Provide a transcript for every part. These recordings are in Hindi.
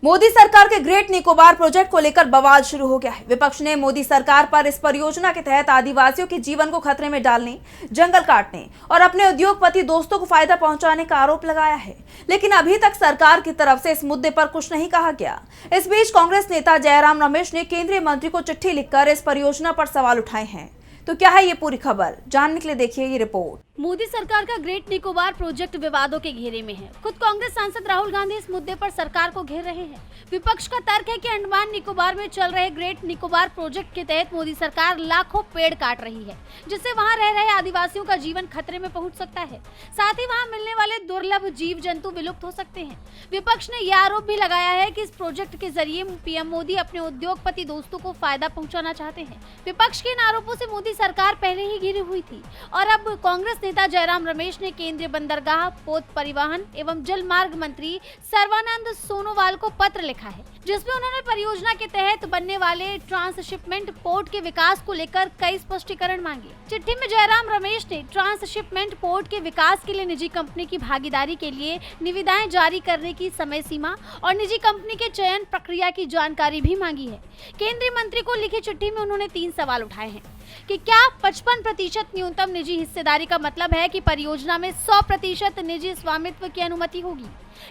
मोदी सरकार के ग्रेट निकोबार प्रोजेक्ट को लेकर बवाल शुरू हो गया है। विपक्ष ने मोदी सरकार पर इस परियोजना के तहत आदिवासियों के जीवन को खतरे में डालने, जंगल काटने और अपने उद्योगपति दोस्तों को फायदा पहुंचाने का आरोप लगाया है, लेकिन अभी तक सरकार की तरफ से इस मुद्दे पर कुछ नहीं कहा गया। इस बीच कांग्रेस नेता जयराम रमेश ने केंद्रीय मंत्री को चिट्ठी लिखकर इस परियोजना पर सवाल उठाए हैं। तो क्या है ये पूरी खबर, जानने के लिए देखिए ये रिपोर्ट। मोदी सरकार का ग्रेट निकोबार प्रोजेक्ट विवादों के घेरे में है। खुद कांग्रेस सांसद राहुल गांधी इस मुद्दे पर सरकार को घेर रहे हैं। विपक्ष का तर्क है कि अंडमान निकोबार में चल रहे ग्रेट निकोबार प्रोजेक्ट के तहत मोदी सरकार लाखों पेड़ काट रही है, जिससे वहां रह रहे आदिवासियों का जीवन खतरे में पहुंच सकता है। साथ ही वहां मिलने वाले दुर्लभ जीव जंतु विलुप्त हो सकते हैं। विपक्ष ने यह आरोप भी लगाया है कि इस प्रोजेक्ट के जरिए पीएम मोदी अपने उद्योगपति दोस्तों को फायदा पहुँचाना चाहते हैं। विपक्ष के इन आरोपों से मोदी सरकार पहले ही घिरी हुई थी और अब कांग्रेस नेता जयराम रमेश ने केंद्रीय बंदरगाह, पोत परिवहन एवं जल मार्ग मंत्री सर्बानंद सोनोवाल को पत्र लिखा है, जिसमें उन्होंने परियोजना के तहत बनने वाले ट्रांसशिपमेंट पोर्ट के विकास को लेकर कई स्पष्टीकरण मांगे। चिट्ठी में जयराम रमेश ने ट्रांसशिपमेंट पोर्ट के विकास के लिए निजी कंपनी की भागीदारी के लिए निविदाएं जारी करने की समय सीमा और निजी कंपनी के चयन प्रक्रिया की जानकारी भी मांगी है। केंद्रीय मंत्री को लिखी चिट्ठी में उन्होंने 3 सवाल उठाए हैं कि क्या 55% न्यूनतम निजी हिस्सेदारी का मतलब है कि परियोजना में 100% निजी स्वामित्व की अनुमति होगी?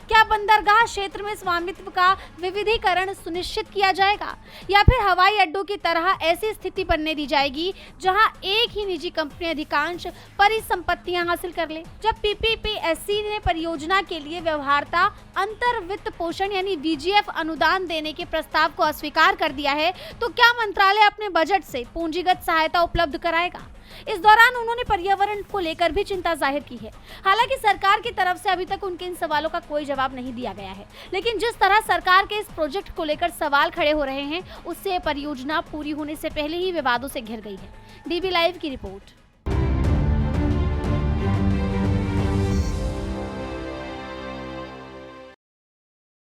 क्या बंदरगाह क्षेत्र में स्वामित्व का विविधीकरण सुनिश्चित किया जाएगा या फिर हवाई अड्डों की तरह ऐसी स्थिति बनने दी जाएगी जहां एक ही निजी कंपनी अधिकांश परिसंपत्तियां हासिल कर ले? जब पीपीपीएससी ने परियोजना के लिए व्यवहार्यता अंतर वित्त पोषण यानी वीजीएफ अनुदान देने के प्रस्ताव को अस्वीकार कर दिया है, तो क्या मंत्रालय अपने बजट से पूंजीगत सहायता उपलब्ध कराएगा? इस दौरान उन्होंने पर्यावरण को लेकर भी चिंता जाहिर की है। हालांकि सरकार की तरफ से अभी तक उनके इन सवालों का कोई जवाब नहीं दिया गया है, लेकिन जिस तरह सरकार के इस प्रोजेक्ट को लेकर सवाल खड़े हो रहे हैं, उससे परियोजना पूरी होने से पहले ही विवादों से घिर गई है। डीबी लाइव की रिपोर्ट।